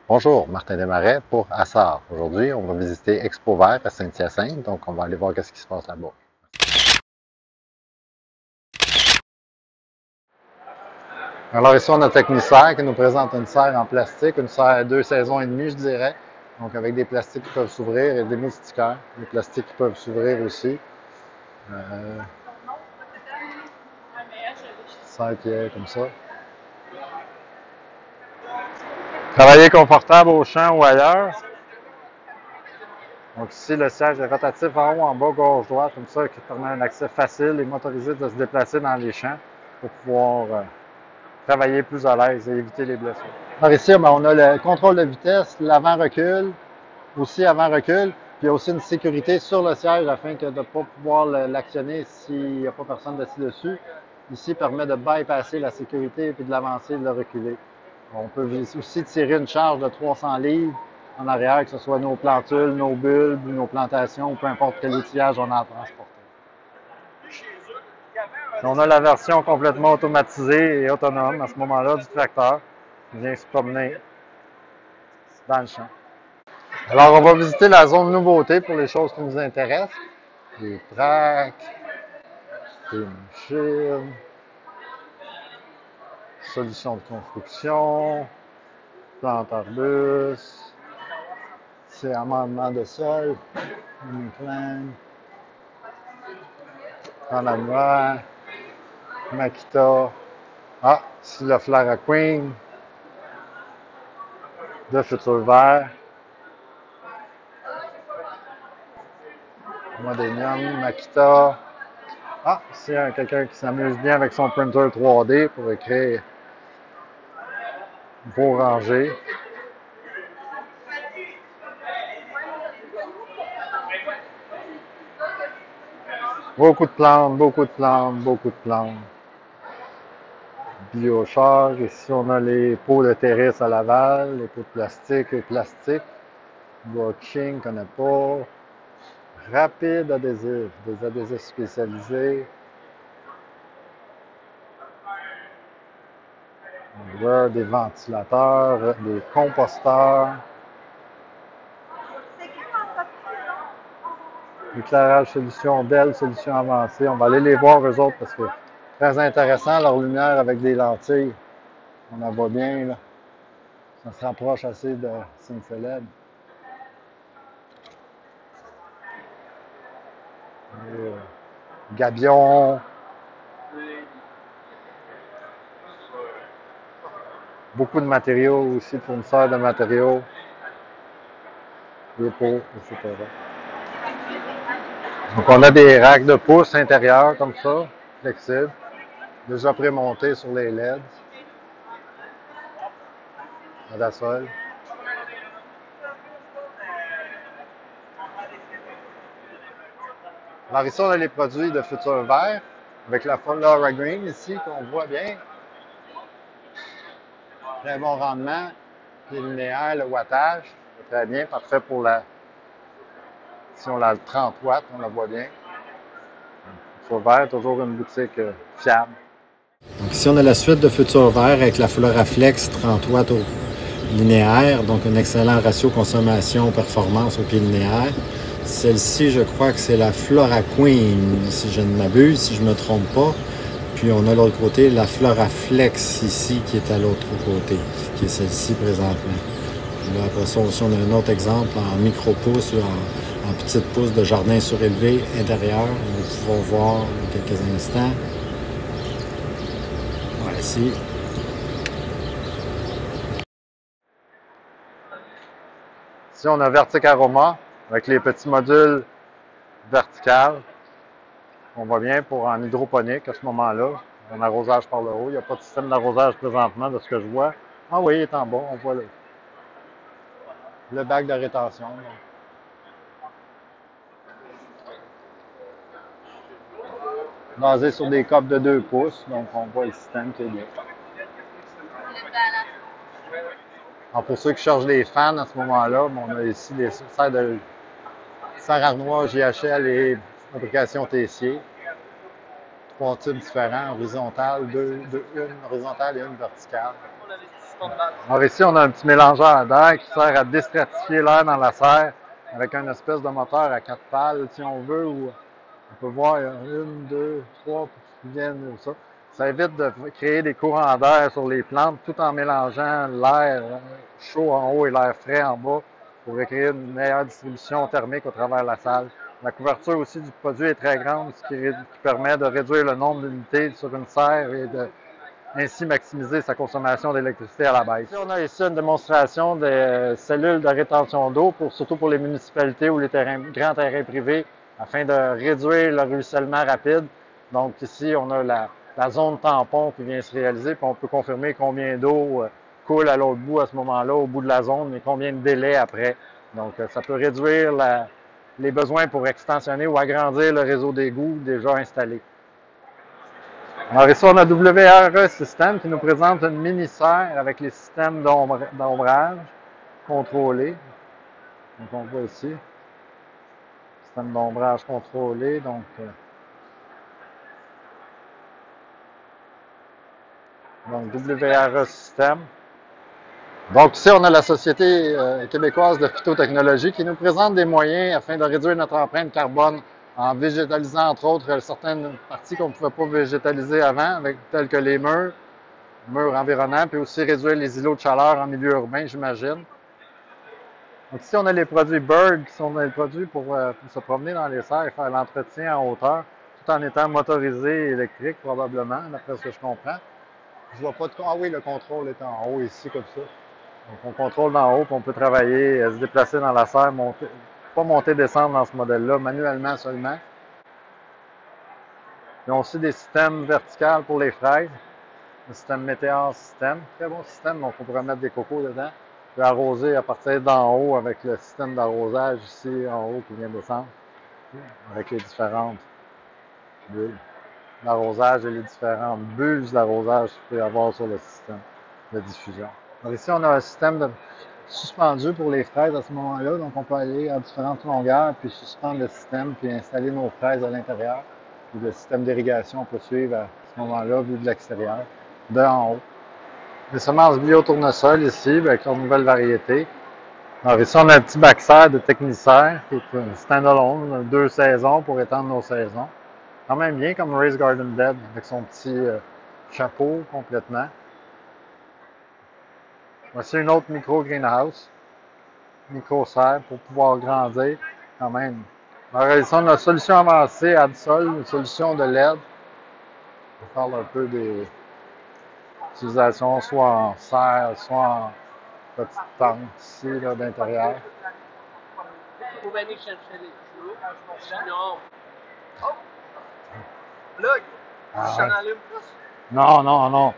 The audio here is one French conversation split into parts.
Bonjour, Martin Desmarais pour Assar. Aujourd'hui, on va visiter Expo Vert à Saint-Hyacinthe, donc on va aller voir ce qui se passe là-bas. Alors ici, on a Techniserre qui nous présente une serre en plastique, une serre à 2 saisons et demie, je dirais. Donc avec des plastiques qui peuvent s'ouvrir et des moustiquaires, des plastiques qui peuvent s'ouvrir aussi. Serre qui est comme ça. Travailler confortable au champ ou ailleurs. Donc ici, le siège est rotatif en haut, en bas, gauche, droite, comme ça, qui permet un accès facile et motorisé de se déplacer dans les champs pour pouvoir travailler plus à l'aise et éviter les blessures. Alors ici, on a le contrôle de vitesse, l'avant-recul, aussi avant-recul, puis il y a aussi une sécurité sur le siège afin de ne pas pouvoir l'actionner s'il n'y a pas personne assis dessus. Ici, permet de bypasser la sécurité puis de l'avancer et de le reculer. On peut aussi tirer une charge de 300 livres en arrière, que ce soit nos plantules, nos bulbes, nos plantations, ou peu importe quel outillage on a à transporter. On a la version complètement automatisée et autonome à ce moment-là du tracteur qui vient se promener dans le champ. Alors, on va visiter la zone nouveauté pour les choses qui nous intéressent. Des tracts, des machines, solutions de construction, plantes arbustes, c'est amendement de sol, Uniqlang, Dans la noix, Makita. Ah, ici le Flora Queen, de Futur Vert, Modenium, Makita. Ah, ici quelqu'un qui s'amuse bien avec son printer 3D pour écrire beau rangées. Beaucoup de plantes, beaucoup de plantes, beaucoup de plantes. Biochar, ici on a les pots de terrasse à Laval, les pots de plastique et plastique. Blockchain, je ne connais pas. Rapide adhésif, des adhésifs spécialisés. On voit des ventilateurs, des composteurs. Éclairage solution Dell, solution avancée. On va aller les voir eux autres parce que très intéressant leur lumière avec des lentilles. On en voit bien là. Ça se rapproche assez de Syntheled. Gabion. Beaucoup de matériaux aussi, fournisseurs de matériaux. Des pots, etc. Donc on a des racks de pouces intérieurs comme ça, flexibles, déjà prémontés sur les LED à la sol. Alors ici on a les produits de Futur Vert avec la Flora Green ici qu'on voit bien. Très bon rendement, puis linéaire, le wattage, très bien, parfait pour la. Si on a le 30 watts, on la voit bien. Futur Vert, toujours une boutique fiable. Donc ici on a la suite de Futur Vert avec la Flora Flex 30 watts au linéaire, donc un excellent ratio consommation-performance au pied linéaire. Celle-ci, je crois que c'est la Flora Queen, si je ne m'abuse, si je ne me trompe pas. Puis on a l'autre côté la Flora Flex ici, qui est à l'autre côté, qui est celle-ci présentement. Là, après ça aussi, on a un autre exemple en micro-pouce, en petite pouce de jardin surélevé intérieur. On va pouvoir voir dans quelques instants. Voilà, ici. Ici, on a Vertic Aroma avec les petits modules verticaux. On voit bien pour en hydroponique à ce moment-là. Un arrosage par le haut. Il n'y a pas de système d'arrosage présentement de ce que je vois. Ah oui, il est en bas. On voit le bac de rétention. Basé sur des copes de 2 pouces. Donc on voit le système qui est bien. Alors pour ceux qui chargent les fans à ce moment-là, on a ici les serres armoire JHL et fabrication Tessier. 3 types différents, horizontales, une horizontale et une verticale. Alors ici, on a un petit mélangeur d'air qui sert à déstratifier l'air dans la serre avec une espèce de moteur à 4 pales, si on veut, où on peut voir une, deux, trois qui viennent ça. Ça évite de créer des courants d'air sur les plantes tout en mélangeant l'air chaud en haut et l'air frais en bas pour créer une meilleure distribution thermique au travers de la salle. La couverture aussi du produit est très grande, ce qui permet de réduire le nombre d'unités sur une serre et de ainsi maximiser sa consommation d'électricité à la baisse. Ici, on a ici une démonstration des cellules de rétention d'eau, surtout pour les municipalités ou les grands terrains privés, afin de réduire le ruissellement rapide. Donc ici, on a la zone tampon qui vient se réaliser, puis on peut confirmer combien d'eau coule à l'autre bout à ce moment-là, au bout de la zone, et combien de délai après. Donc ça peut réduire les besoins pour extensionner ou agrandir le réseau d'égouts déjà installé. Alors ici, on a WRE System qui nous présente une mini-serre avec les systèmes d'ombrage contrôlés. Donc on voit ici, système d'ombrage contrôlé. Donc WRE System. Donc ici, on a la Société québécoise de phytotechnologie qui nous présente des moyens afin de réduire notre empreinte carbone en végétalisant, entre autres, certaines parties qu'on ne pouvait pas végétaliser avant, telles que les murs environnants, puis aussi réduire les îlots de chaleur en milieu urbain, j'imagine. Donc ici, on a les produits Bird, qui sont des produits pour se promener dans les serres et faire l'entretien en hauteur, tout en étant motorisé et électrique, probablement, d'après ce que je comprends. Je vois pas de... Ah oui, le contrôle est en haut, ici, comme ça. Donc, on contrôle d'en haut, puis on peut travailler, se déplacer dans la serre, pas monter, descendre dans ce modèle-là, manuellement seulement. Ils ont aussi des systèmes verticaux pour les fraises. Le système Météor Système. Très bon système, donc on pourrait mettre des cocos dedans. Puis arroser à partir d'en haut avec le système d'arrosage ici en haut qui vient descendre. Avec les différentes bulles d'arrosage et les différentes bulles d'arrosage qu'il peut y avoir sur le système de diffusion. Alors ici, on a un système suspendu pour les fraises à ce moment-là. Donc on peut aller à différentes longueurs, puis suspendre le système, puis installer nos fraises à l'intérieur. Puis le système d'irrigation peut suivre à ce moment-là, vu de l'extérieur, de en haut. Les semences bio-tournesol ici, avec leur nouvelle variété. Alors ici, on a un petit bac-serre de Techniserre, qui est un stand-alone, 2 saisons pour étendre nos saisons. Quand même bien comme Raised Garden Bed, avec son petit chapeau complètement. Voici une autre micro-greenhouse, micro-serre pour pouvoir grandir quand même. Alors ici, on a une solution avancée Absol, une solution de LED. On parle un peu des utilisations soit en serre, soit en petite tente ici, là, d'intérieur. Faut venir chercher les clous. Sinon. Oh! Plug! J'en allume plus. Non.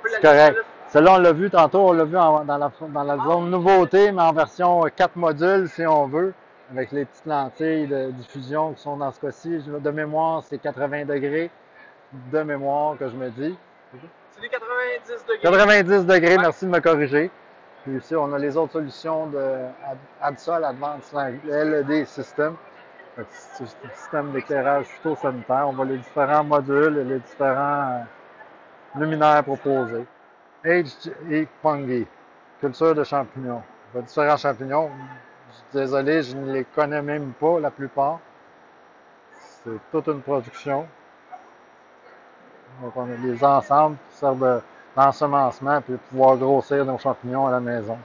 C'est correct. Celle-là, on l'a vu tantôt, on l'a vu dans la zone nouveauté, mais en version 4 modules, si on veut, avec les petites lentilles de diffusion qui sont dans ce cas-ci. De mémoire, c'est 80 degrés de mémoire que je me dis. C'est des 90 degrés. 90 degrés, ouais. Merci de me corriger. Puis ici, on a les autres solutions de Absol Advanced LED System. C'est un système d'éclairage phytosanitaire. On voit les différents modules et les différents luminaires proposés. Aged et Fungi, culture de champignons. On voit différents champignons. Je suis désolé, je ne les connais même pas la plupart. C'est toute une production. Donc on a des ensembles qui servent d'ensemencement puis de pouvoir grossir nos champignons à la maison.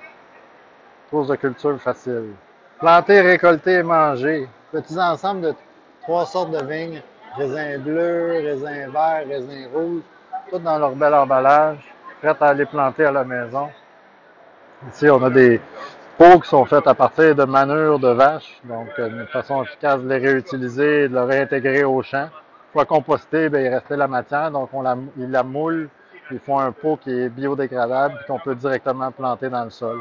Cause de culture facile. Planter, récolter et manger. Petits ensembles de 3 sortes de vignes. Raisin bleu, raisin vert, raisin rouge. Tout dans leur bel emballage. Prêtes à aller planter à la maison. Ici, on a des pots qui sont faits à partir de manure de vache. Donc, une façon efficace de les réutiliser et de les réintégrer au champ. Une fois composté, il restait la matière. Donc, ils la moulent. Ils font un pot qui est biodégradable et qu'on peut directement planter dans le sol.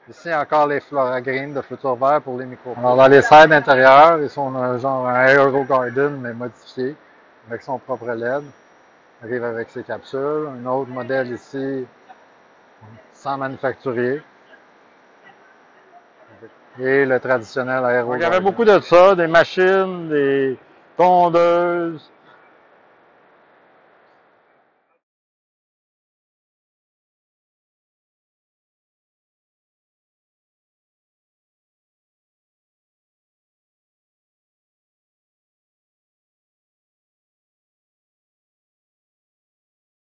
Ici, encore les Floragreen de Futur Vert pour les micro. Alors, dans les serres d'intérieur, ils sont un Aero Garden, mais modifié, avec son propre LED. Il arrive avec ses capsules. Un autre modèle ici, sans manufacturier. Et le traditionnel Aero Garden. Il y avait beaucoup de ça, des machines, des tondeuses,